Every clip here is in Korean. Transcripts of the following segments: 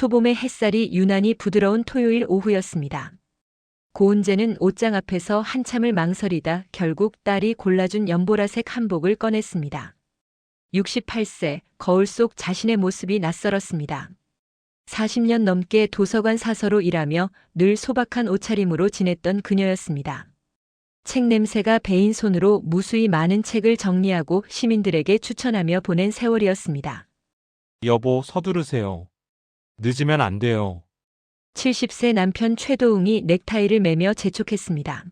초봄의 햇살이 유난히 부드러운 토요일 오후였습니다. 고은재는 옷장 앞에서 한참을 망설이다 결국 딸이 골라준 연보라색 한복을 꺼냈습니다. 68세, 거울 속 자신의 모습이 낯설었습니다. 40년 넘게 도서관 사서로 일하며 늘 소박한 옷차림으로 지냈던 그녀였습니다. 책 냄새가 배인 손으로 무수히 많은 책을 정리하고 시민들에게 추천하며 보낸 세월이었습니다. 여보, 서두르세요. 늦으면 안 돼요. 70세 남편 최도웅이 넥타이를 매며 재촉했습니다.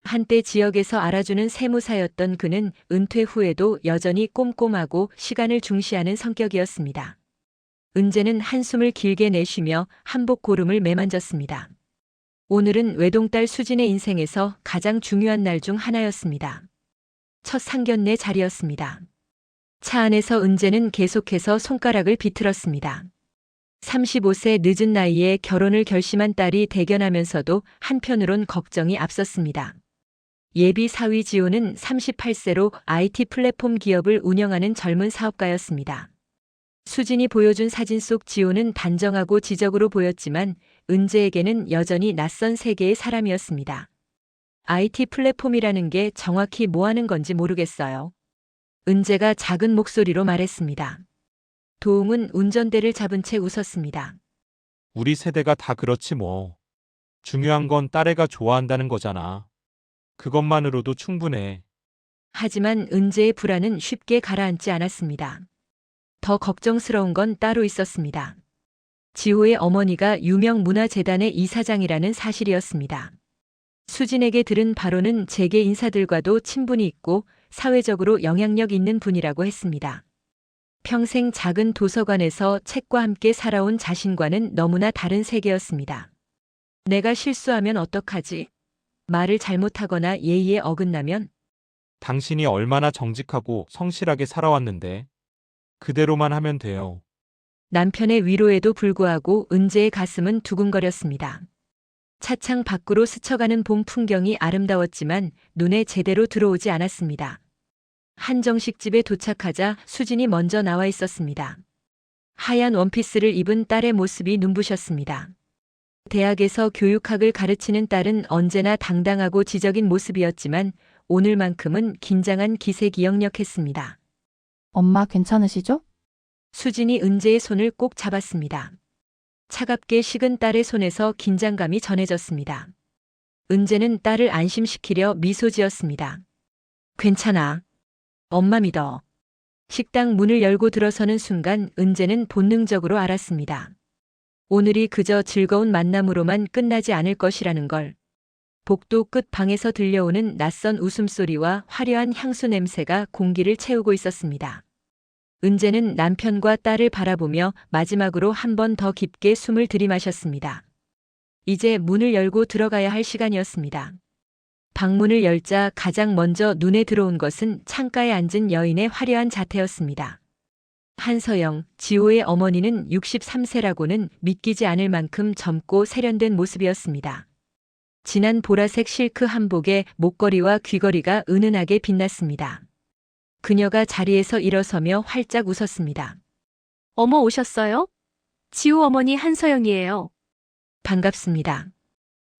한때 지역에서 알아주는 세무사였던 그는 은퇴 후에도 여전히 꼼꼼하고 시간을 중시하는 성격이었습니다. 은재는 한숨을 길게 내쉬며 한복 고름을 매만졌습니다. 오늘은 외동딸 수진의 인생에서 가장 중요한 날 중 하나였습니다. 첫 상견례 자리였습니다. 차 안에서 은재는 계속해서 손가락을 비틀었습니다. 35세 늦은 나이에 결혼을 결심한 딸이 대견하면서도 한편으론 걱정이 앞섰습니다. 예비 사위 지호는 38세로 IT 플랫폼 기업을 운영하는 젊은 사업가였습니다. 수진이 보여준 사진 속 지호는 단정하고 지적으로 보였지만 은재에게는 여전히 낯선 세계의 사람이었습니다. IT 플랫폼이라는 게 정확히 뭐 하는 건지 모르겠어요. 은재가 작은 목소리로 말했습니다. 도웅은 운전대를 잡은 채 웃었습니다. 우리 세대가 다 그렇지 뭐. 중요한 건 딸애가 좋아한다는 거잖아. 그것만으로도 충분해. 하지만 은재의 불안은 쉽게 가라앉지 않았습니다. 더 걱정스러운 건 따로 있었습니다. 지호의 어머니가 유명 문화재단의 이사장이라는 사실이었습니다. 수진에게 들은 바로는 재계 인사들과도 친분이 있고 사회적으로 영향력 있는 분이라고 했습니다. 평생 작은 도서관에서 책과 함께 살아온 자신과는 너무나 다른 세계였습니다. 내가 실수하면 어떡하지? 말을 잘못하거나 예의에 어긋나면? 당신이 얼마나 정직하고 성실하게 살아왔는데. 그대로만 하면 돼요. 남편의 위로에도 불구하고 은재의 가슴은 두근거렸습니다. 차창 밖으로 스쳐가는 봄 풍경이 아름다웠지만 눈에 제대로 들어오지 않았습니다. 한정식 집에 도착하자 수진이 먼저 나와 있었습니다. 하얀 원피스를 입은 딸의 모습이 눈부셨습니다. 대학에서 교육학을 가르치는 딸은 언제나 당당하고 지적인 모습이었지만 오늘만큼은 긴장한 기색이 역력했습니다. 엄마 괜찮으시죠? 수진이 은재의 손을 꼭 잡았습니다. 차갑게 식은 딸의 손에서 긴장감이 전해졌습니다. 은재는 딸을 안심시키려 미소 지었습니다. 괜찮아. 엄마 믿어. 식당 문을 열고 들어서는 순간 은재는 본능적으로 알았습니다. 오늘이 그저 즐거운 만남으로만 끝나지 않을 것이라는 걸. 복도 끝 방에서 들려오는 낯선 웃음소리와 화려한 향수 냄새가 공기를 채우고 있었습니다. 은재는 남편과 딸을 바라보며 마지막으로 한 번 더 깊게 숨을 들이마셨습니다. 이제 문을 열고 들어가야 할 시간이었습니다. 방문을 열자 가장 먼저 눈에 들어온 것은 창가에 앉은 여인의 화려한 자태였습니다. 한서영, 지호의 어머니는 63세라고는 믿기지 않을 만큼 젊고 세련된 모습이었습니다. 진한 보라색 실크 한복에 목걸이와 귀걸이가 은은하게 빛났습니다. 그녀가 자리에서 일어서며 활짝 웃었습니다. 어머 오셨어요? 지호 어머니 한서영이에요. 반갑습니다.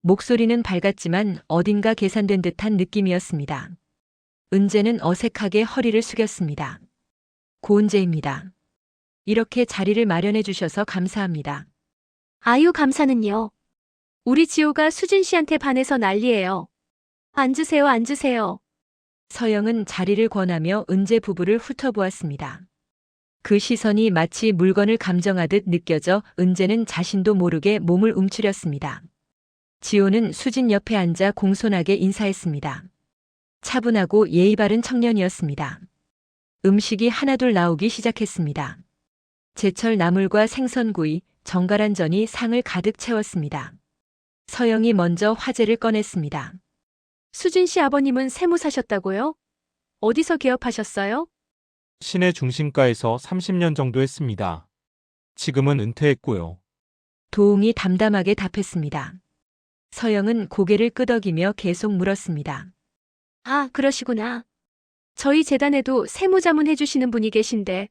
목소리는 밝았지만 어딘가 계산된 듯한 느낌이었습니다. 은재는 어색하게 허리를 숙였습니다. 고은재입니다. 이렇게 자리를 마련해 주셔서 감사합니다. 아유 감사는요. 우리 지호가 수진 씨한테 반해서 난리예요. 앉으세요, 앉으세요. 서영은 자리를 권하며 은재 부부를 훑어보았습니다. 그 시선이 마치 물건을 감정하듯 느껴져 은재는 자신도 모르게 몸을 움츠렸습니다. 지호는 수진 옆에 앉아 공손하게 인사했습니다. 차분하고 예의 바른 청년이었습니다. 음식이 하나둘 나오기 시작했습니다. 제철 나물과 생선구이, 정갈한 전이 상을 가득 채웠습니다. 서영이 먼저 화제를 꺼냈습니다. 수진 씨 아버님은 세무사셨다고요? 어디서 개업하셨어요? 시내 중심가에서 30년 정도 했습니다. 지금은 은퇴했고요. 도웅이 담담하게 답했습니다. 서영은 고개를 끄덕이며 계속 물었습니다. 아, 그러시구나. 저희 재단에도 세무자문 해주시는 분이 계신데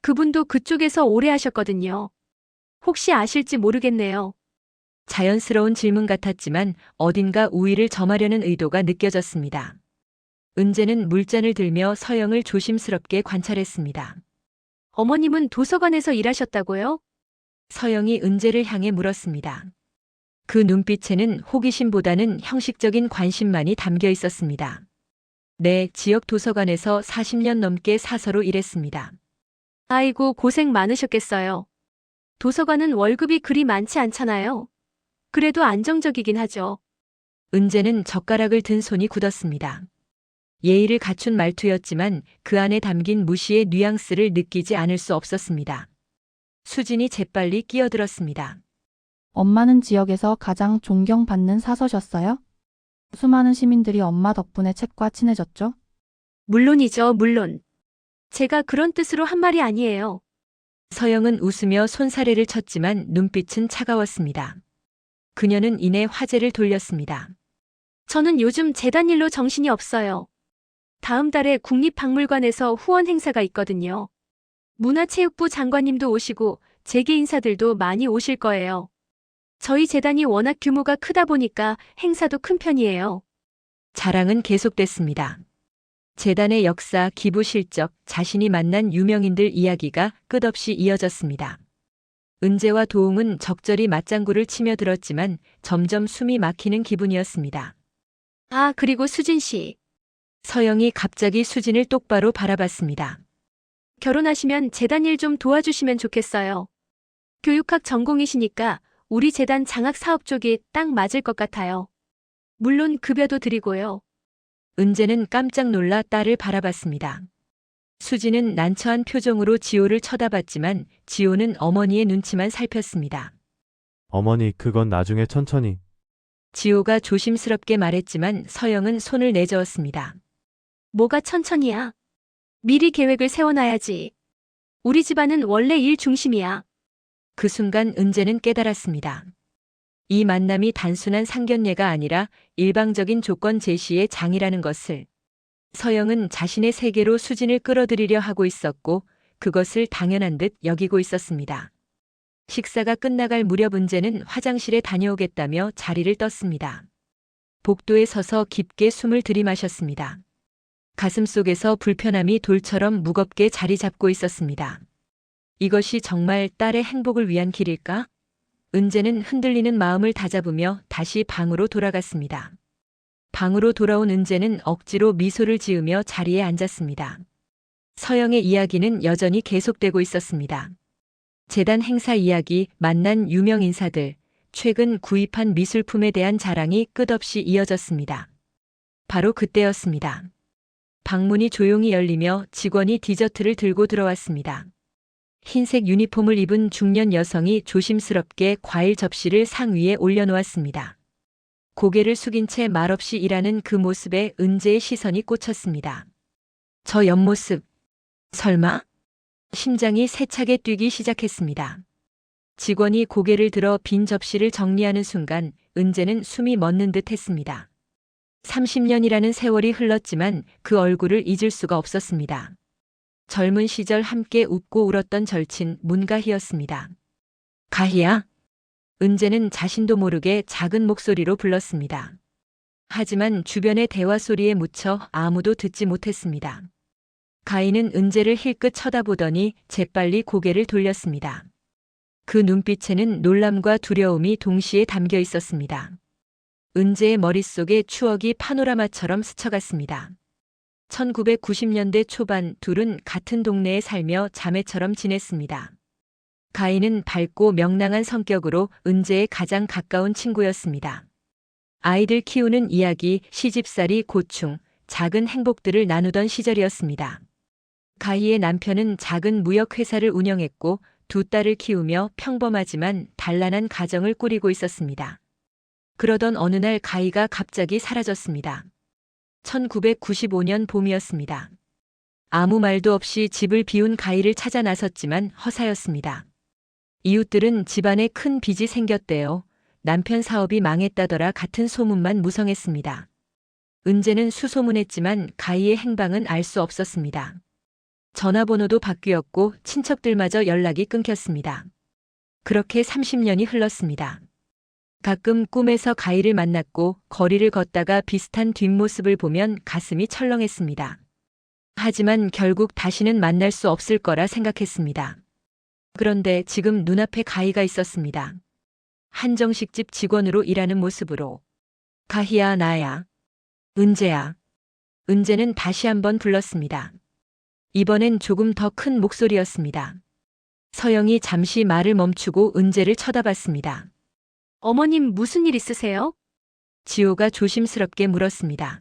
그분도 그쪽에서 오래 하셨거든요. 혹시 아실지 모르겠네요. 자연스러운 질문 같았지만 어딘가 우위를 점하려는 의도가 느껴졌습니다. 은재는 물잔을 들며 서영을 조심스럽게 관찰했습니다. 어머님은 도서관에서 일하셨다고요? 서영이 은재를 향해 물었습니다. 그 눈빛에는 호기심보다는 형식적인 관심만이 담겨 있었습니다. 네, 지역 도서관에서 40년 넘게 사서로 일했습니다. 아이고, 고생 많으셨겠어요. 도서관은 월급이 그리 많지 않잖아요. 그래도 안정적이긴 하죠. 은재는 젓가락을 든 손이 굳었습니다. 예의를 갖춘 말투였지만 그 안에 담긴 무시의 뉘앙스를 느끼지 않을 수 없었습니다. 수진이 재빨리 끼어들었습니다. 엄마는 지역에서 가장 존경받는 사서셨어요? 수많은 시민들이 엄마 덕분에 책과 친해졌죠? 물론이죠, 물론. 제가 그런 뜻으로 한 말이 아니에요. 서영은 웃으며 손사래를 쳤지만 눈빛은 차가웠습니다. 그녀는 이내 화제를 돌렸습니다. 저는 요즘 재단 일로 정신이 없어요. 다음 달에 국립박물관에서 후원 행사가 있거든요. 문화체육부 장관님도 오시고 재계 인사들도 많이 오실 거예요. 저희 재단이 워낙 규모가 크다 보니까 행사도 큰 편이에요. 자랑은 계속됐습니다. 재단의 역사, 기부 실적, 자신이 만난 유명인들 이야기가 끝없이 이어졌습니다. 은재와 도웅은 적절히 맞장구를 치며 들었지만 점점 숨이 막히는 기분이었습니다. 아, 그리고 수진 씨. 서영이 갑자기 수진을 똑바로 바라봤습니다. 결혼하시면 재단 일 좀 도와주시면 좋겠어요. 교육학 전공이시니까 우리 재단 장학 사업 쪽이 딱 맞을 것 같아요. 물론 급여도 드리고요. 은재는 깜짝 놀라 딸을 바라봤습니다. 수진은 난처한 표정으로 지호를 쳐다봤지만 지호는 어머니의 눈치만 살폈습니다. 어머니, 그건 나중에 천천히. 지호가 조심스럽게 말했지만 서영은 손을 내저었습니다. 뭐가 천천히야. 미리 계획을 세워놔야지. 우리 집안은 원래 일 중심이야. 그 순간 은재는 깨달았습니다. 이 만남이 단순한 상견례가 아니라 일방적인 조건 제시의 장이라는 것을. 서영은 자신의 세계로 수진을 끌어들이려 하고 있었고 그것을 당연한 듯 여기고 있었습니다. 식사가 끝나갈 무렵 은재는 화장실에 다녀오겠다며 자리를 떴습니다. 복도에 서서 깊게 숨을 들이마셨습니다. 가슴속에서 불편함이 돌처럼 무겁게 자리 잡고 있었습니다. 이것이 정말 딸의 행복을 위한 길일까? 은재는 흔들리는 마음을 다잡으며 다시 방으로 돌아갔습니다. 방으로 돌아온 은재는 억지로 미소를 지으며 자리에 앉았습니다. 서영의 이야기는 여전히 계속되고 있었습니다. 재단 행사 이야기, 만난 유명 인사들, 최근 구입한 미술품에 대한 자랑이 끝없이 이어졌습니다. 바로 그때였습니다. 방문이 조용히 열리며 직원이 디저트를 들고 들어왔습니다. 흰색 유니폼을 입은 중년 여성이 조심스럽게 과일 접시를 상 위에 올려놓았습니다. 고개를 숙인 채 말없이 일하는 그 모습에 은재의 시선이 꽂혔습니다. 저 옆모습, 설마? 심장이 세차게 뛰기 시작했습니다. 직원이 고개를 들어 빈 접시를 정리하는 순간 은재는 숨이 멎는 듯 했습니다. 30년이라는 세월이 흘렀지만 그 얼굴을 잊을 수가 없었습니다. 젊은 시절 함께 웃고 울었던 절친 문가희였습니다. 가희야? 은재는 자신도 모르게 작은 목소리로 불렀습니다. 하지만 주변의 대화 소리에 묻혀 아무도 듣지 못했습니다. 가희는 은재를 힐끗 쳐다보더니 재빨리 고개를 돌렸습니다. 그 눈빛에는 놀람과 두려움이 동시에 담겨 있었습니다. 은재의 머릿속에 추억이 파노라마처럼 스쳐갔습니다. 1990년대 초반 둘은 같은 동네에 살며 자매처럼 지냈습니다. 가희는 밝고 명랑한 성격으로 은재의 가장 가까운 친구였습니다. 아이들 키우는 이야기, 시집살이, 고충, 작은 행복들을 나누던 시절이었습니다. 가희의 남편은 작은 무역회사를 운영했고 두 딸을 키우며 평범하지만 단란한 가정을 꾸리고 있었습니다. 그러던 어느 날 가희가 갑자기 사라졌습니다. 1995년 봄이었습니다. 아무 말도 없이 집을 비운 가희를 찾아 나섰지만 허사였습니다. 이웃들은 집안에 큰 빚이 생겼대요. 남편 사업이 망했다더라 같은 소문만 무성했습니다. 은재는 수소문했지만 가희의 행방은 알 수 없었습니다. 전화번호도 바뀌었고 친척들마저 연락이 끊겼습니다. 그렇게 30년이 흘렀습니다. 가끔 꿈에서 가희를 만났고 거리를 걷다가 비슷한 뒷모습을 보면 가슴이 철렁했습니다. 하지만 결국 다시는 만날 수 없을 거라 생각했습니다. 그런데 지금 눈앞에 가희가 있었습니다. 한정식집 직원으로 일하는 모습으로. 가희야, 나야. 은재야. 은재는 다시 한번 불렀습니다. 이번엔 조금 더 큰 목소리였습니다. 서영이 잠시 말을 멈추고 은재를 쳐다봤습니다. 어머님 무슨 일 있으세요? 지호가 조심스럽게 물었습니다.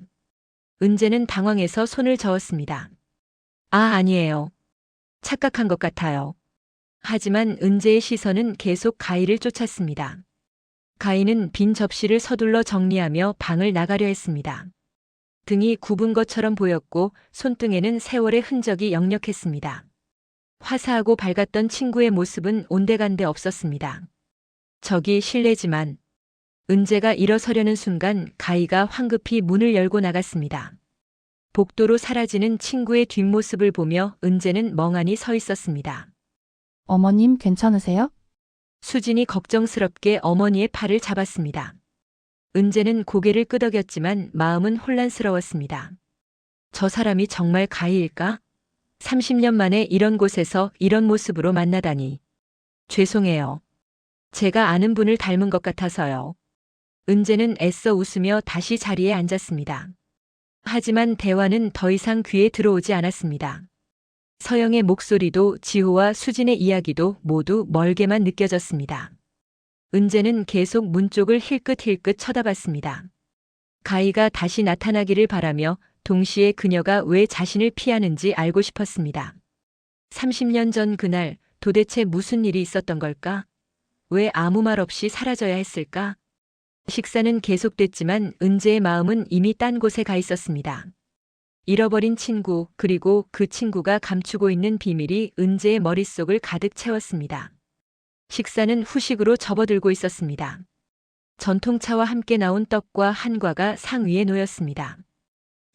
은재는 당황해서 손을 저었습니다. 아, 아니에요. 착각한 것 같아요. 하지만 은재의 시선은 계속 가희를 쫓았습니다. 가희는 빈 접시를 서둘러 정리하며 방을 나가려 했습니다. 등이 굽은 것처럼 보였고 손등에는 세월의 흔적이 역력했습니다. 화사하고 밝았던 친구의 모습은 온데간데 없었습니다. 저기 실례지만 은재가 일어서려는 순간 가희가 황급히 문을 열고 나갔습니다. 복도로 사라지는 친구의 뒷모습을 보며 은재는 멍하니 서 있었습니다. 어머님 괜찮으세요? 수진이 걱정스럽게 어머니의 팔을 잡았습니다. 은재는 고개를 끄덕였지만 마음은 혼란스러웠습니다. 저 사람이 정말 가희일까? 30년 만에 이런 곳에서 이런 모습으로 만나다니. 죄송해요. 제가 아는 분을 닮은 것 같아서요. 은재는 애써 웃으며 다시 자리에 앉았습니다. 하지만 대화는 더 이상 귀에 들어오지 않았습니다. 서영의 목소리도 지호와 수진의 이야기도 모두 멀게만 느껴졌습니다. 은재는 계속 문 쪽을 힐끗힐끗 쳐다봤습니다. 가희가 다시 나타나기를 바라며 동시에 그녀가 왜 자신을 피하는지 알고 싶었습니다. 30년 전 그날 도대체 무슨 일이 있었던 걸까? 왜 아무 말 없이 사라져야 했을까? 식사는 계속됐지만 은재의 마음은 이미 딴 곳에 가 있었습니다. 잃어버린 친구, 그리고 그 친구가 감추고 있는 비밀이 은재의 머릿속을 가득 채웠습니다. 식사는 후식으로 접어들고 있었습니다. 전통차와 함께 나온 떡과 한과가 상 위에 놓였습니다.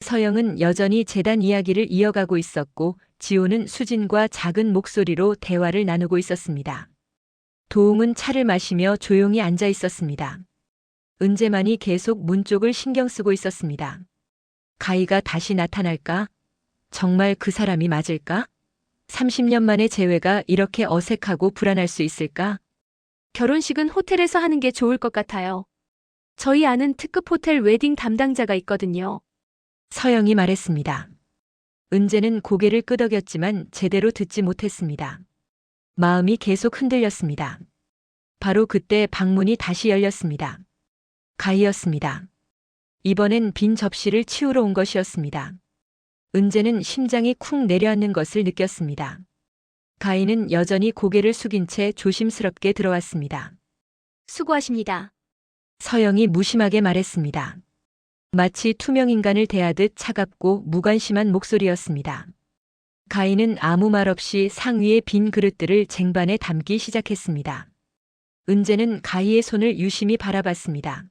서영은 여전히 재단 이야기를 이어가고 있었고 지호는 수진과 작은 목소리로 대화를 나누고 있었습니다. 도웅은 차를 마시며 조용히 앉아 있었습니다. 은재만이 계속 문 쪽을 신경 쓰고 있었습니다. 가희가 다시 나타날까? 정말 그 사람이 맞을까? 30년 만의 재회가 이렇게 어색하고 불안할 수 있을까? 결혼식은 호텔에서 하는 게 좋을 것 같아요. 저희 아는 특급 호텔 웨딩 담당자가 있거든요. 서영이 말했습니다. 은재는 고개를 끄덕였지만 제대로 듣지 못했습니다. 마음이 계속 흔들렸습니다. 바로 그때 방문이 다시 열렸습니다. 가희였습니다. 이번엔 빈 접시를 치우러 온 것이었습니다. 은재는 심장이 쿵 내려앉는 것을 느꼈습니다. 가희는 여전히 고개를 숙인 채 조심스럽게 들어왔습니다. 수고하십니다. 서영이 무심하게 말했습니다. 마치 투명인간을 대하듯 차갑고 무관심한 목소리였습니다. 가희는 아무 말 없이 상 위의 빈 그릇들을 쟁반에 담기 시작했습니다. 은재는 가희의 손을 유심히 바라봤습니다.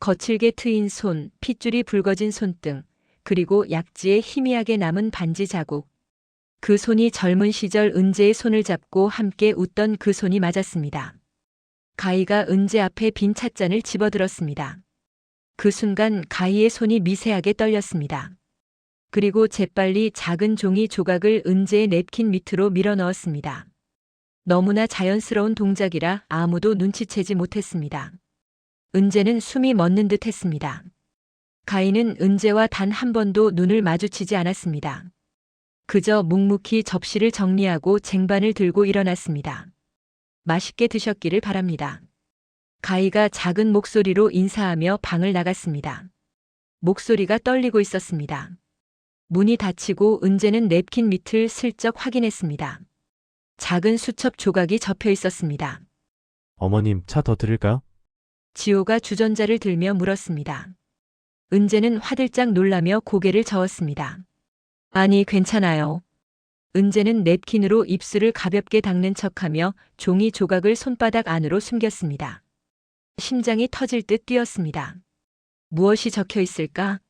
거칠게 트인 손, 핏줄이 붉어진 손등, 그리고 약지에 희미하게 남은 반지 자국. 그 손이 젊은 시절 은재의 손을 잡고 함께 웃던 그 손이 맞았습니다. 가희가 은재 앞에 빈 찻잔을 집어들었습니다. 그 순간 가희의 손이 미세하게 떨렸습니다. 그리고 재빨리 작은 종이 조각을 은재의 냅킨 밑으로 밀어 넣었습니다. 너무나 자연스러운 동작이라 아무도 눈치채지 못했습니다. 은재는 숨이 멎는 듯 했습니다. 가희는 은재와 단 한 번도 눈을 마주치지 않았습니다. 그저 묵묵히 접시를 정리하고 쟁반을 들고 일어났습니다. 맛있게 드셨기를 바랍니다. 가희가 작은 목소리로 인사하며 방을 나갔습니다. 목소리가 떨리고 있었습니다. 문이 닫히고 은재는 냅킨 밑을 슬쩍 확인했습니다. 작은 수첩 조각이 접혀 있었습니다. 어머님, 차 더 드릴까요? 지호가 주전자를 들며 물었습니다. 은재는 화들짝 놀라며 고개를 저었습니다. 아니, 괜찮아요. 은재는 냅킨으로 입술을 가볍게 닦는 척하며 종이 조각을 손바닥 안으로 숨겼습니다. 심장이 터질 듯 뛰었습니다. 무엇이 적혀 있을까?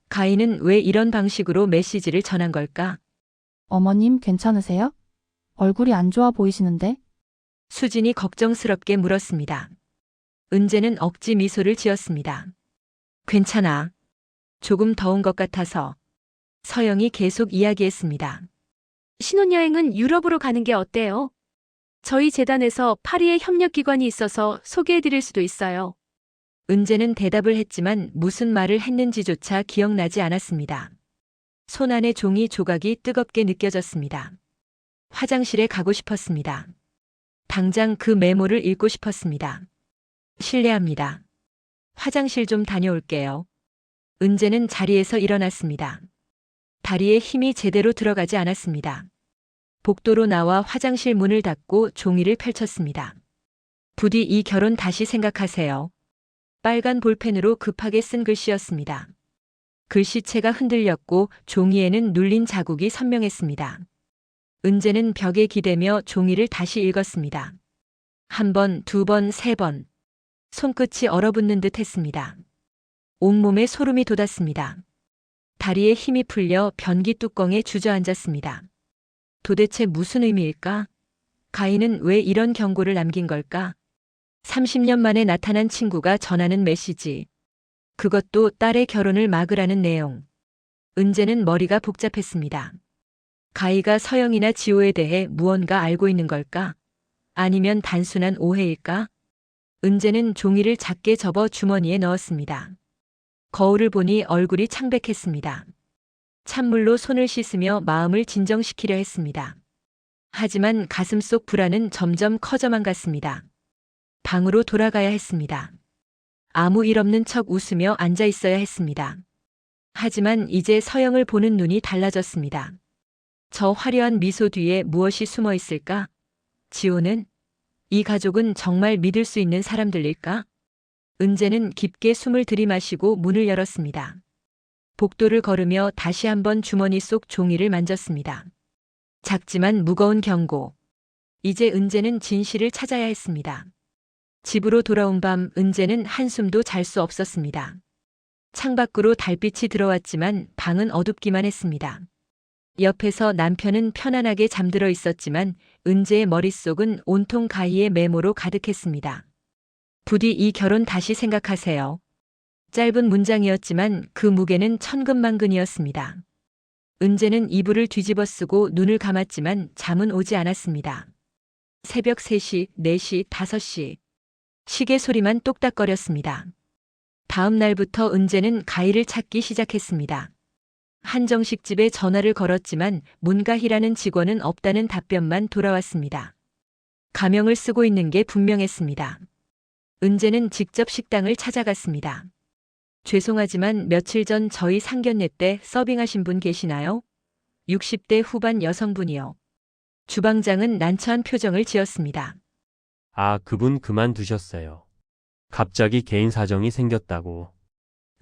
가희는 왜 이런 방식으로 메시지를 전한 걸까? 어머님 괜찮으세요? 얼굴이 안 좋아 보이시는데? 수진이 걱정스럽게 물었습니다. 은재는 억지 미소를 지었습니다. 괜찮아. 조금 더운 것 같아서. 서영이 계속 이야기했습니다. 신혼여행은 유럽으로 가는 게 어때요? 저희 재단에서 파리에 협력기관이 있어서 소개해드릴 수도 있어요. 은재는 대답을 했지만 무슨 말을 했는지조차 기억나지 않았습니다. 손안의 종이 조각이 뜨겁게 느껴졌습니다. 화장실에 가고 싶었습니다. 당장 그 메모를 읽고 싶었습니다. 실례합니다. 화장실 좀 다녀올게요. 은재는 자리에서 일어났습니다. 다리에 힘이 제대로 들어가지 않았습니다. 복도로 나와 화장실 문을 닫고 종이를 펼쳤습니다. 부디 이 결혼 다시 생각하세요. 빨간 볼펜으로 급하게 쓴 글씨였습니다. 글씨체가 흔들렸고 종이에는 눌린 자국이 선명했습니다. 은재는 벽에 기대며 종이를 다시 읽었습니다. 한 번, 두 번, 세 번. 손끝이 얼어붙는 듯 했습니다. 온몸에 소름이 돋았습니다. 다리에 힘이 풀려 변기 뚜껑에 주저앉았습니다. 도대체 무슨 의미일까? 가인은 왜 이런 경고를 남긴 걸까? 30년 만에 나타난 친구가 전하는 메시지. 그것도 딸의 결혼을 막으라는 내용. 은재는 머리가 복잡했습니다. 가희가 서영이나 지호에 대해 무언가 알고 있는 걸까? 아니면 단순한 오해일까? 은재는 종이를 작게 접어 주머니에 넣었습니다. 거울을 보니 얼굴이 창백했습니다. 찬물로 손을 씻으며 마음을 진정시키려 했습니다. 하지만 가슴속 불안은 점점 커져만 갔습니다. 방으로 돌아가야 했습니다. 아무 일 없는 척 웃으며 앉아 있어야 했습니다. 하지만 이제 서영을 보는 눈이 달라졌습니다. 저 화려한 미소 뒤에 무엇이 숨어 있을까? 지호는? 이 가족은 정말 믿을 수 있는 사람들일까? 은재는 깊게 숨을 들이마시고 문을 열었습니다. 복도를 걸으며 다시 한번 주머니 속 종이를 만졌습니다. 작지만 무거운 경고. 이제 은재는 진실을 찾아야 했습니다. 집으로 돌아온 밤 은재는 한숨도 잘 수 없었습니다. 창밖으로 달빛이 들어왔지만 방은 어둡기만 했습니다. 옆에서 남편은 편안하게 잠들어 있었지만 은재의 머릿속은 온통 가희의 메모로 가득했습니다. 부디 이 결혼 다시 생각하세요. 짧은 문장이었지만 그 무게는 천근만근이었습니다. 은재는 이불을 뒤집어 쓰고 눈을 감았지만 잠은 오지 않았습니다. 새벽 3시, 4시, 5시. 시계 소리만 똑딱거렸습니다. 다음 날부터 은재는 가희를 찾기 시작했습니다. 한정식 집에 전화를 걸었지만 문가희라는 직원은 없다는 답변만 돌아왔습니다. 가명을 쓰고 있는 게 분명했습니다. 은재는 직접 식당을 찾아갔습니다. 죄송하지만 며칠 전 저희 상견례 때 서빙하신 분 계시나요? 60대 후반 여성분이요. 주방장은 난처한 표정을 지었습니다. 아, 그분 그만두셨어요. 갑자기 개인 사정이 생겼다고.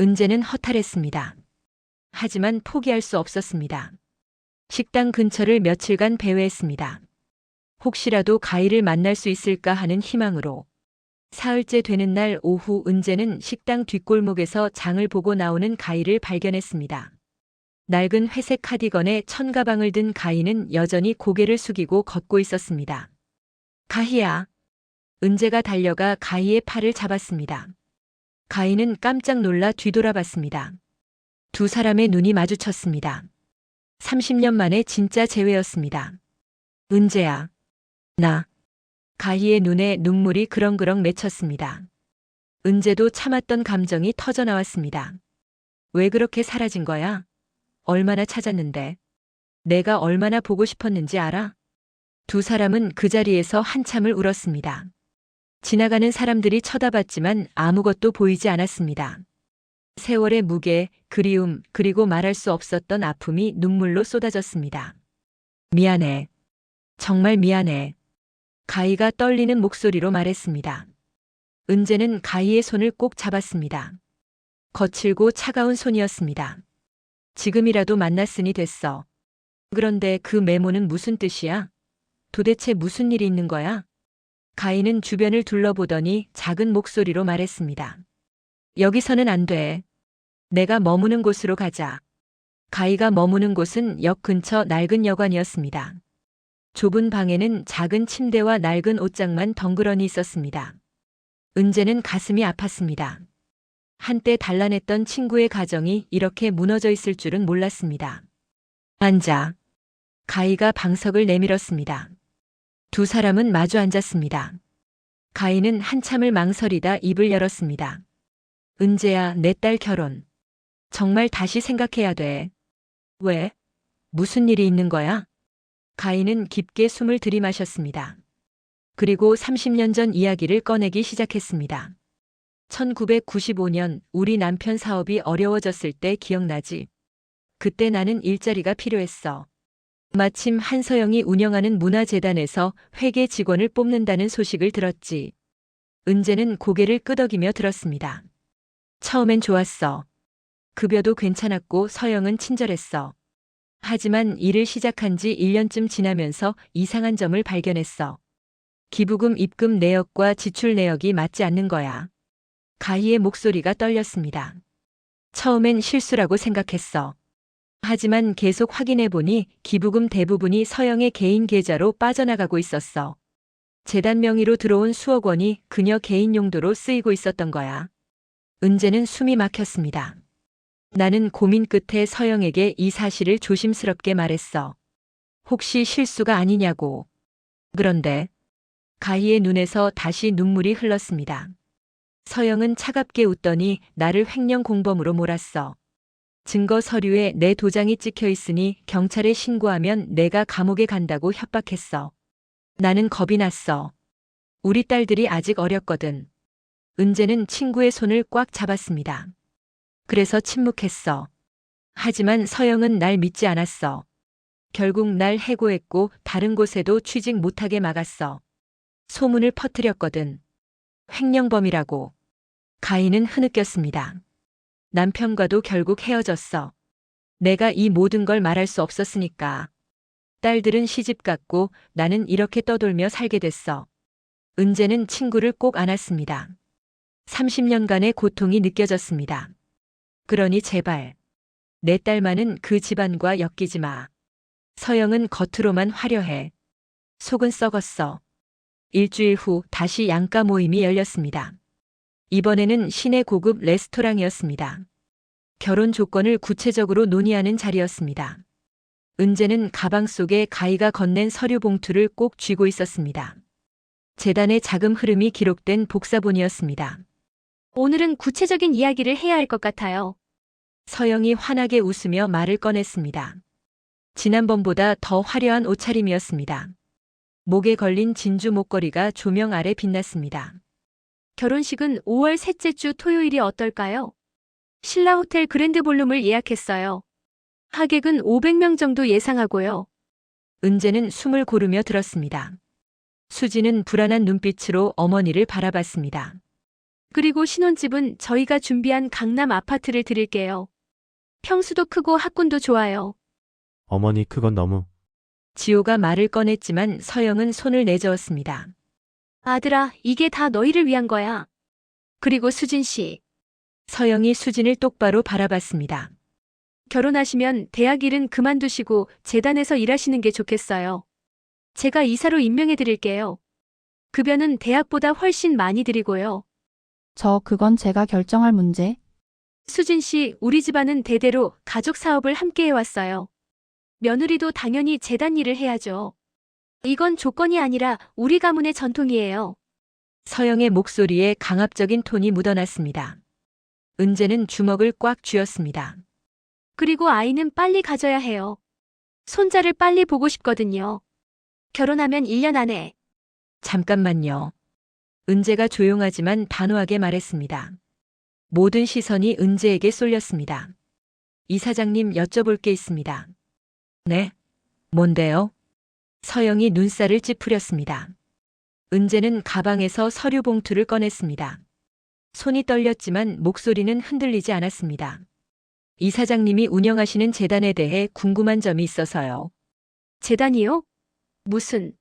은재는 허탈했습니다. 하지만 포기할 수 없었습니다. 식당 근처를 며칠간 배회했습니다. 혹시라도 가희를 만날 수 있을까 하는 희망으로. 사흘째 되는 날 오후 은재는 식당 뒷골목에서 장을 보고 나오는 가희를 발견했습니다. 낡은 회색 카디건에 천가방을 든 가희는 여전히 고개를 숙이고 걷고 있었습니다. 가희야. 은재가 달려가 가희의 팔을 잡았습니다. 가희는 깜짝 놀라 뒤돌아봤습니다. 두 사람의 눈이 마주쳤습니다. 30년 만에 진짜 재회였습니다. 은재야. 나. 가희의 눈에 눈물이 그렁그렁 맺혔습니다. 은재도 참았던 감정이 터져나왔습니다. 왜 그렇게 사라진 거야? 얼마나 찾았는데. 내가 얼마나 보고 싶었는지 알아? 두 사람은 그 자리에서 한참을 울었습니다. 지나가는 사람들이 쳐다봤지만 아무것도 보이지 않았습니다. 세월의 무게, 그리움, 그리고 말할 수 없었던 아픔이 눈물로 쏟아졌습니다. 미안해. 정말 미안해. 가희가 떨리는 목소리로 말했습니다. 은재는 가희의 손을 꼭 잡았습니다. 거칠고 차가운 손이었습니다. 지금이라도 만났으니 됐어. 그런데 그 메모는 무슨 뜻이야? 도대체 무슨 일이 있는 거야? 가희는 주변을 둘러보더니 작은 목소리로 말했습니다. 여기서는 안 돼. 내가 머무는 곳으로 가자. 가희가 머무는 곳은 역 근처 낡은 여관이었습니다. 좁은 방에는 작은 침대와 낡은 옷장만 덩그러니 있었습니다. 은재는 가슴이 아팠습니다. 한때 단란했던 친구의 가정이 이렇게 무너져 있을 줄은 몰랐습니다. 앉아. 가희가 방석을 내밀었습니다. 두 사람은 마주 앉았습니다. 가희는 한참을 망설이다 입을 열었습니다. 은재야, 내 딸 결혼. 정말 다시 생각해야 돼. 왜? 무슨 일이 있는 거야? 가희는 깊게 숨을 들이마셨습니다. 그리고 30년 전 이야기를 꺼내기 시작했습니다. 1995년 우리 남편 사업이 어려워졌을 때 기억나지? 그때 나는 일자리가 필요했어. 마침 한서영이 운영하는 문화재단에서 회계 직원을 뽑는다는 소식을 들었지. 은재는 고개를 끄덕이며 들었습니다. 처음엔 좋았어. 급여도 괜찮았고 서영은 친절했어. 하지만 일을 시작한 지 1년쯤 지나면서 이상한 점을 발견했어. 기부금 입금 내역과 지출 내역이 맞지 않는 거야. 가희의 목소리가 떨렸습니다. 처음엔 실수라고 생각했어. 하지만 계속 확인해보니 기부금 대부분이 서영의 개인 계좌로 빠져나가고 있었어. 재단 명의로 들어온 수억 원이 그녀 개인 용도로 쓰이고 있었던 거야. 은재는 숨이 막혔습니다. 나는 고민 끝에 서영에게 이 사실을 조심스럽게 말했어. 혹시 실수가 아니냐고. 그런데 가희의 눈에서 다시 눈물이 흘렀습니다. 서영은 차갑게 웃더니 나를 횡령 공범으로 몰았어. 증거 서류에 내 도장이 찍혀 있으니 경찰에 신고하면 내가 감옥에 간다고 협박했어. 나는 겁이 났어. 우리 딸들이 아직 어렸거든. 은재는 친구의 손을 꽉 잡았습니다. 그래서 침묵했어. 하지만 서영은 날 믿지 않았어. 결국 날 해고했고 다른 곳에도 취직 못하게 막았어. 소문을 퍼뜨렸거든. 횡령범이라고. 가희는 흐느꼈습니다. 남편과도 결국 헤어졌어. 내가 이 모든 걸 말할 수 없었으니까. 딸들은 시집 갔고 나는 이렇게 떠돌며 살게 됐어. 은재는 친구를 꼭 안았습니다. 30년간의 고통이 느껴졌습니다. 그러니 제발. 내 딸만은 그 집안과 엮이지 마. 서영은 겉으로만 화려해. 속은 썩었어. 일주일 후 다시 양가 모임이 열렸습니다. 이번에는 시내 고급 레스토랑이었습니다. 결혼 조건을 구체적으로 논의하는 자리였습니다. 은재는 가방 속에 가희가 건넨 서류 봉투를 꼭 쥐고 있었습니다. 재단의 자금 흐름이 기록된 복사본이었습니다. 오늘은 구체적인 이야기를 해야 할 것 같아요. 서영이 환하게 웃으며 말을 꺼냈습니다. 지난번보다 더 화려한 옷차림이었습니다. 목에 걸린 진주 목걸이가 조명 아래 빛났습니다. 결혼식은 5월 셋째 주 토요일이 어떨까요? 신라호텔 그랜드 볼룸을 예약했어요. 하객은 500명 정도 예상하고요. 은재는 숨을 고르며 들었습니다. 수지는 불안한 눈빛으로 어머니를 바라봤습니다. 그리고 신혼집은 저희가 준비한 강남 아파트를 드릴게요. 평수도 크고 학군도 좋아요. 어머니, 그건 너무. 지호가 말을 꺼냈지만 서영은 손을 내저었습니다. 아들아, 이게 다 너희를 위한 거야. 그리고 수진 씨, 서영이 수진을 똑바로 바라봤습니다. 결혼하시면 대학 일은 그만두시고 재단에서 일하시는 게 좋겠어요. 제가 이사로 임명해 드릴게요. 급여는 대학보다 훨씬 많이 드리고요. 그건 제가 결정할 문제. 수진 씨, 우리 집안은 대대로 가족 사업을 함께 해왔어요. 며느리도 당연히 재단 일을 해야죠. 이건 조건이 아니라 우리 가문의 전통이에요. 서영의 목소리에 강압적인 톤이 묻어났습니다. 은재는 주먹을 꽉 쥐었습니다. 그리고 아이는 빨리 가져야 해요. 손자를 빨리 보고 싶거든요. 결혼하면 1년 안에. 잠깐만요. 은재가 조용하지만 단호하게 말했습니다. 모든 시선이 은재에게 쏠렸습니다. 이사장님, 여쭤볼 게 있습니다. 네? 뭔데요? 서영이 눈살을 찌푸렸습니다. 은재는 가방에서 서류 봉투를 꺼냈습니다. 손이 떨렸지만 목소리는 흔들리지 않았습니다. 이사장님이 운영하시는 재단에 대해 궁금한 점이 있어서요. 재단이요? 무슨?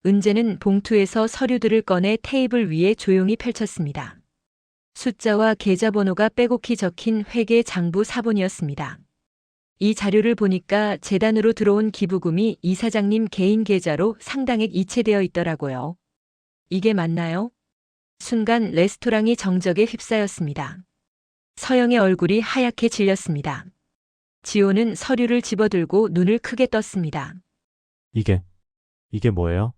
은재는 봉투에서 서류들을 꺼내 테이블 위에 조용히 펼쳤습니다. 숫자와 계좌번호가 빼곡히 적힌 회계 장부 사본이었습니다. 이 자료를 보니까 재단으로 들어온 기부금이 이사장님 개인 계좌로 상당액 이체되어 있더라고요. 이게 맞나요? 순간 레스토랑이 정적에 휩싸였습니다. 서영의 얼굴이 하얗게 질렸습니다. 지호는 서류를 집어들고 눈을 크게 떴습니다. 이게 뭐예요?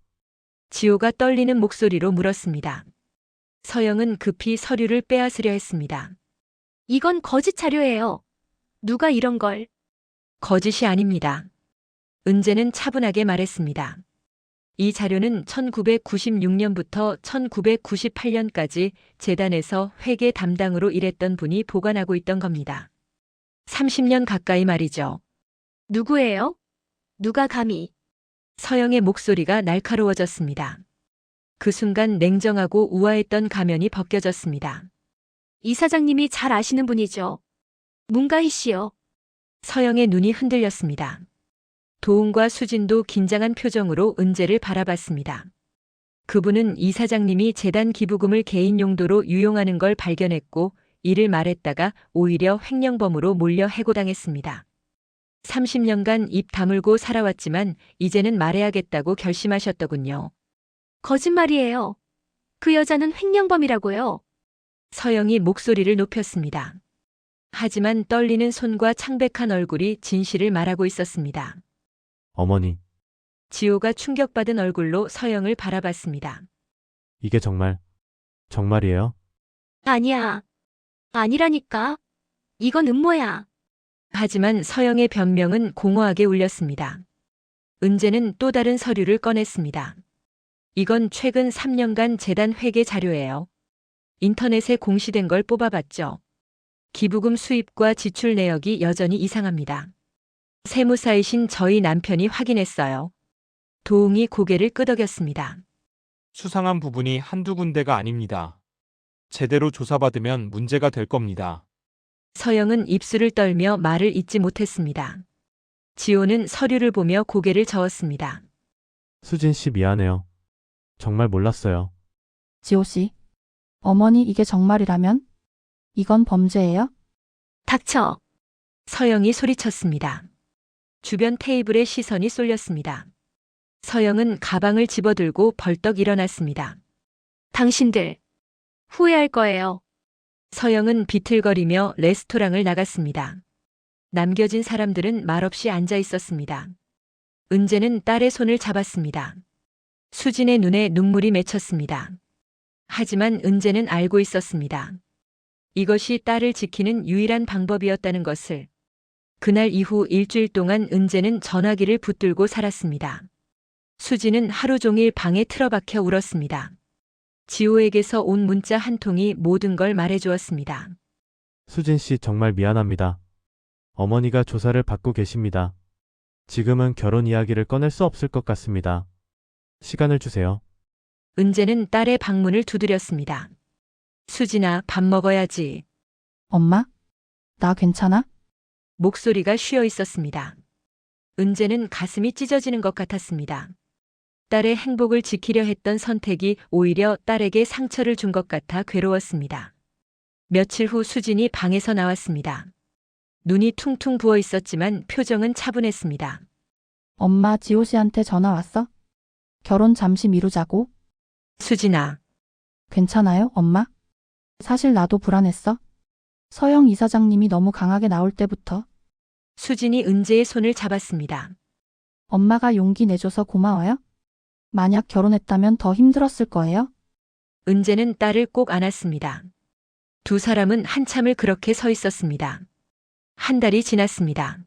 지호가 떨리는 목소리로 물었습니다. 서영은 급히 서류를 빼앗으려 했습니다. 이건 거짓 자료예요. 누가 이런 걸? 거짓이 아닙니다. 은재는 차분하게 말했습니다. 이 자료는 1996년부터 1998년까지 재단에서 회계 담당으로 일했던 분이 보관하고 있던 겁니다. 30년 가까이 말이죠. 누구예요? 누가 감히? 서영의 목소리가 날카로워졌습니다. 그 순간 냉정하고 우아했던 가면이 벗겨졌습니다. 이사장님이 잘 아시는 분이죠. 문가희 씨요. 서영의 눈이 흔들렸습니다. 도훈과 수진도 긴장한 표정으로 은재를 바라봤습니다. 그분은 이사장님이 재단 기부금을 개인 용도로 유용하는 걸 발견했고 이를 말했다가 오히려 횡령범으로 몰려 해고당했습니다. 30년간 입 다물고 살아왔지만 이제는 말해야겠다고 결심하셨더군요. 거짓말이에요. 그 여자는 횡령범이라고요. 서영이 목소리를 높였습니다. 하지만 떨리는 손과 창백한 얼굴이 진실을 말하고 있었습니다. 어머니, 지호가 충격받은 얼굴로 서영을 바라봤습니다. 이게 정말이에요? 아니야. 아니라니까. 이건 음모야. 하지만 서영의 변명은 공허하게 울렸습니다. 은재는 또 다른 서류를 꺼냈습니다. 이건 최근 3년간 재단 회계 자료예요. 인터넷에 공시된 걸 뽑아봤죠. 기부금 수입과 지출 내역이 여전히 이상합니다. 세무사이신 저희 남편이 확인했어요. 도웅이 고개를 끄덕였습니다. 수상한 부분이 한두 군데가 아닙니다. 제대로 조사받으면 문제가 될 겁니다. 서영은 입술을 떨며 말을 잇지 못했습니다. 지호는 서류를 보며 고개를 저었습니다. 수진 씨 미안해요. 정말 몰랐어요. 지호 씨. 어머니 이게 정말이라면? 이건 범죄예요? 닥쳐. 서영이 소리쳤습니다. 주변 테이블에 시선이 쏠렸습니다. 서영은 가방을 집어들고 벌떡 일어났습니다. 당신들. 후회할 거예요. 서영은 비틀거리며 레스토랑을 나갔습니다. 남겨진 사람들은 말없이 앉아 있었습니다. 은재는 딸의 손을 잡았습니다. 수진의 눈에 눈물이 맺혔습니다. 하지만 은재는 알고 있었습니다. 이것이 딸을 지키는 유일한 방법이었다는 것을. 그날 이후 일주일 동안 은재는 전화기를 붙들고 살았습니다. 수진은 하루 종일 방에 틀어박혀 울었습니다. 지호에게서 온 문자 한 통이 모든 걸 말해주었습니다. 수진 씨 정말 미안합니다. 어머니가 조사를 받고 계십니다. 지금은 결혼 이야기를 꺼낼 수 없을 것 같습니다. 시간을 주세요. 은재는 딸의 방문을 두드렸습니다. 수진아, 밥 먹어야지. 엄마? 나 괜찮아? 목소리가 쉬어 있었습니다. 은재는 가슴이 찢어지는 것 같았습니다. 딸의 행복을 지키려 했던 선택이 오히려 딸에게 상처를 준 것 같아 괴로웠습니다. 며칠 후 수진이 방에서 나왔습니다. 눈이 퉁퉁 부어 있었지만 표정은 차분했습니다. 엄마 지호 씨한테 전화 왔어? 결혼 잠시 미루자고? 수진아, 괜찮아요, 엄마? 사실 나도 불안했어. 서영 이사장님이 너무 강하게 나올 때부터. 수진이 은재의 손을 잡았습니다. 엄마가 용기 내줘서 고마워요. 만약 결혼했다면 더 힘들었을 거예요. 은재는 딸을 꼭 안았습니다. 두 사람은 한참을 그렇게 서 있었습니다. 한 달이 지났습니다.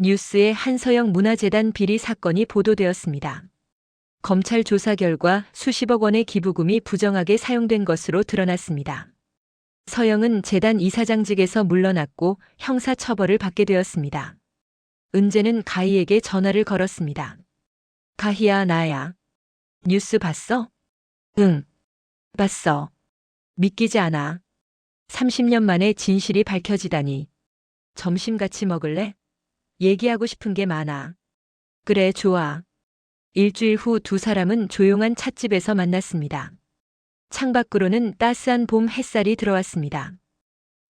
뉴스에 한서영 문화재단 비리 사건이 보도되었습니다. 검찰 조사 결과 수십억 원의 기부금이 부정하게 사용된 것으로 드러났습니다. 서영은 재단 이사장직에서 물러났고 형사 처벌을 받게 되었습니다. 은재는 가희에게 전화를 걸었습니다. 가희야, 나야. 뉴스 봤어? 응. 봤어. 믿기지 않아. 30년 만에 진실이 밝혀지다니. 점심 같이 먹을래? 얘기하고 싶은 게 많아. 그래, 좋아. 일주일 후 두 사람은 조용한 찻집에서 만났습니다. 창밖으로는 따스한 봄 햇살이 들어왔습니다.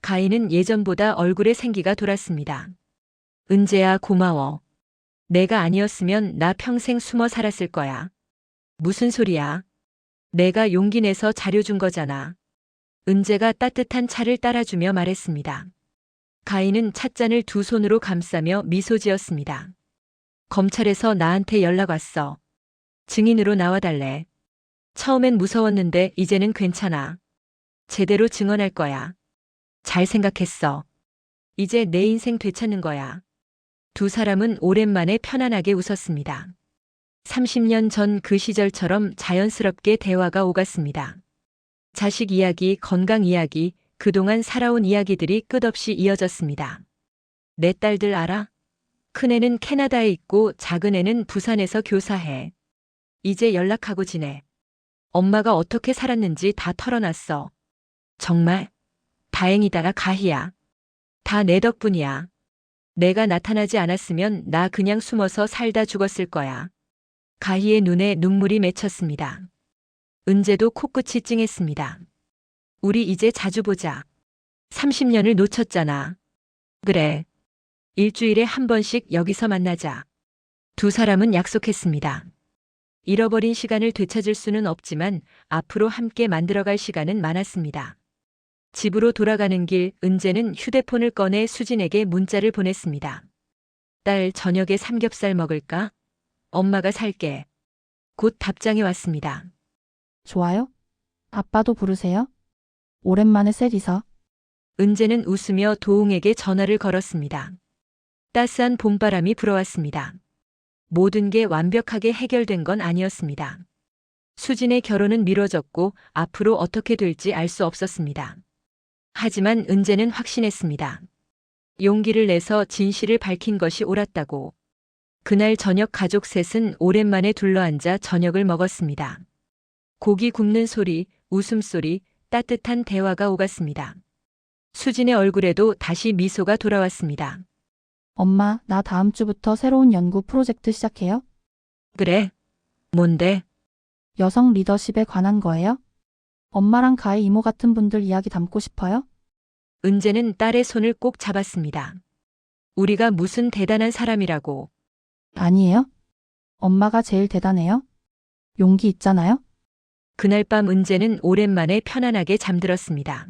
가희는 예전보다 얼굴에 생기가 돌았습니다. 은재야, 고마워. 내가 아니었으면 나 평생 숨어 살았을 거야. 무슨 소리야? 내가 용기 내서 자료 준 거잖아. 은재가 따뜻한 차를 따라주며 말했습니다. 가인은 찻잔을 두 손으로 감싸며 미소 지었습니다. 검찰에서 나한테 연락 왔어. 증인으로 나와달래. 처음엔 무서웠는데 이제는 괜찮아. 제대로 증언할 거야. 잘 생각했어. 이제 내 인생 되찾는 거야. 두 사람은 오랜만에 편안하게 웃었습니다. 30년 전 그 시절처럼 자연스럽게 대화가 오갔습니다. 자식 이야기, 건강 이야기, 그동안 살아온 이야기들이 끝없이 이어졌습니다. 내 딸들 알아? 큰애는 캐나다에 있고 작은애는 부산에서 교사해. 이제 연락하고 지내. 엄마가 어떻게 살았는지 다 털어놨어. 정말 다행이다, 가희야. 다 내 덕분이야. 내가 나타나지 않았으면 나 그냥 숨어서 살다 죽었을 거야. 가희의 눈에 눈물이 맺혔습니다. 은재도 코끝이 찡했습니다. 우리 이제 자주 보자. 30년을 놓쳤잖아. 그래. 일주일에 한 번씩 여기서 만나자. 두 사람은 약속했습니다. 잃어버린 시간을 되찾을 수는 없지만 앞으로 함께 만들어갈 시간은 많았습니다. 집으로 돌아가는 길, 은재는 휴대폰을 꺼내 수진에게 문자를 보냈습니다. 딸, 저녁에 삼겹살 먹을까? 엄마가 살게. 곧 답장이 왔습니다. 좋아요? 아빠도 부르세요? 오랜만에 셋이서. 은재는 웃으며 도웅에게 전화를 걸었습니다. 따스한 봄바람이 불어왔습니다. 모든 게 완벽하게 해결된 건 아니었습니다. 수진의 결혼은 미뤄졌고 앞으로 어떻게 될지 알 수 없었습니다. 하지만 은재는 확신했습니다. 용기를 내서 진실을 밝힌 것이 옳았다고. 그날 저녁 가족 셋은 오랜만에 둘러앉아 저녁을 먹었습니다. 고기 굽는 소리, 웃음소리, 따뜻한 대화가 오갔습니다. 수진의 얼굴에도 다시 미소가 돌아왔습니다. 엄마, 나 다음 주부터 새로운 연구 프로젝트 시작해요? 그래? 뭔데? 여성 리더십에 관한 거예요? 엄마랑 가희 이모 같은 분들 이야기 담고 싶어요? 은재는 딸의 손을 꼭 잡았습니다. 우리가 무슨 대단한 사람이라고. 아니에요? 엄마가 제일 대단해요? 용기 있잖아요? 그날 밤 은재는 오랜만에 편안하게 잠들었습니다.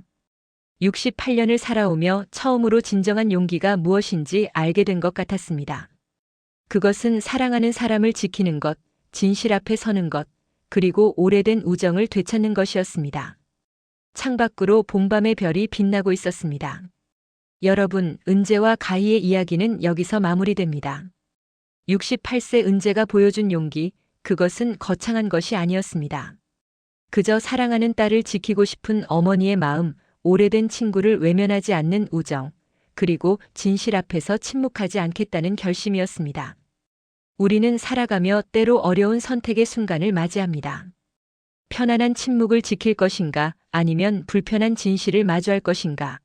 68년을 살아오며 처음으로 진정한 용기가 무엇인지 알게 된 것 같았습니다. 그것은 사랑하는 사람을 지키는 것, 진실 앞에 서는 것, 그리고 오래된 우정을 되찾는 것이었습니다. 창밖으로 봄밤의 별이 빛나고 있었습니다. 여러분, 은재와 가희의 이야기는 여기서 마무리됩니다. 68세 은재가 보여준 용기, 그것은 거창한 것이 아니었습니다. 그저 사랑하는 딸을 지키고 싶은 어머니의 마음, 오래된 친구를 외면하지 않는 우정, 그리고 진실 앞에서 침묵하지 않겠다는 결심이었습니다. 우리는 살아가며 때로 어려운 선택의 순간을 맞이합니다. 편안한 침묵을 지킬 것인가, 아니면 불편한 진실을 마주할 것인가.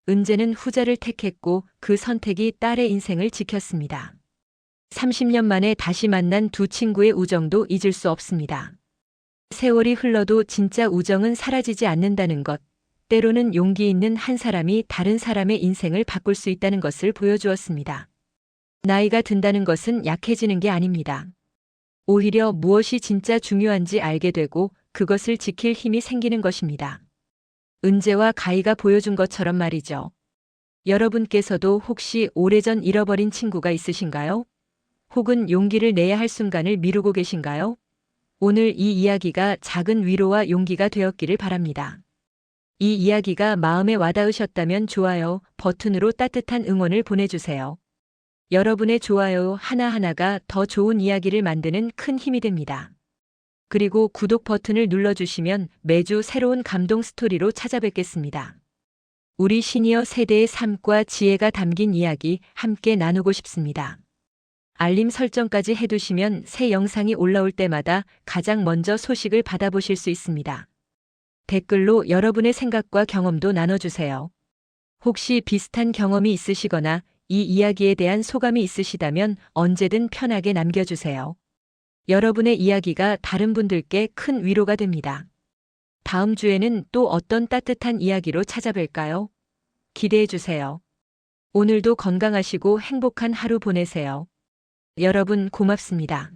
은재는 후자를 택했고 그 선택이 딸의 인생을 지켰습니다. 30년 만에 다시 만난 두 친구의 우정도 잊을 수 없습니다. 세월이 흘러도 진짜 우정은 사라지지 않는다는 것, 때로는 용기 있는 한 사람이 다른 사람의 인생을 바꿀 수 있다는 것을 보여주었습니다. 나이가 든다는 것은 약해지는 게 아닙니다. 오히려 무엇이 진짜 중요한지 알게 되고 그것을 지킬 힘이 생기는 것입니다. 은재와 가희가 보여준 것처럼 말이죠. 여러분께서도 혹시 오래전 잃어버린 친구가 있으신가요? 혹은 용기를 내야 할 순간을 미루고 계신가요? 오늘 이 이야기가 작은 위로와 용기가 되었기를 바랍니다. 이 이야기가 마음에 와닿으셨다면 좋아요 버튼으로 따뜻한 응원을 보내주세요. 여러분의 좋아요 하나하나가 더 좋은 이야기를 만드는 큰 힘이 됩니다. 그리고 구독 버튼을 눌러주시면 매주 새로운 감동 스토리로 찾아뵙겠습니다. 우리 시니어 세대의 삶과 지혜가 담긴 이야기 함께 나누고 싶습니다. 알림 설정까지 해두시면 새 영상이 올라올 때마다 가장 먼저 소식을 받아보실 수 있습니다. 댓글로 여러분의 생각과 경험도 나눠주세요. 혹시 비슷한 경험이 있으시거나 이 이야기에 대한 소감이 있으시다면 언제든 편하게 남겨주세요. 여러분의 이야기가 다른 분들께 큰 위로가 됩니다. 다음 주에는 또 어떤 따뜻한 이야기로 찾아뵐까요? 기대해주세요. 오늘도 건강하시고 행복한 하루 보내세요. 여러분 고맙습니다.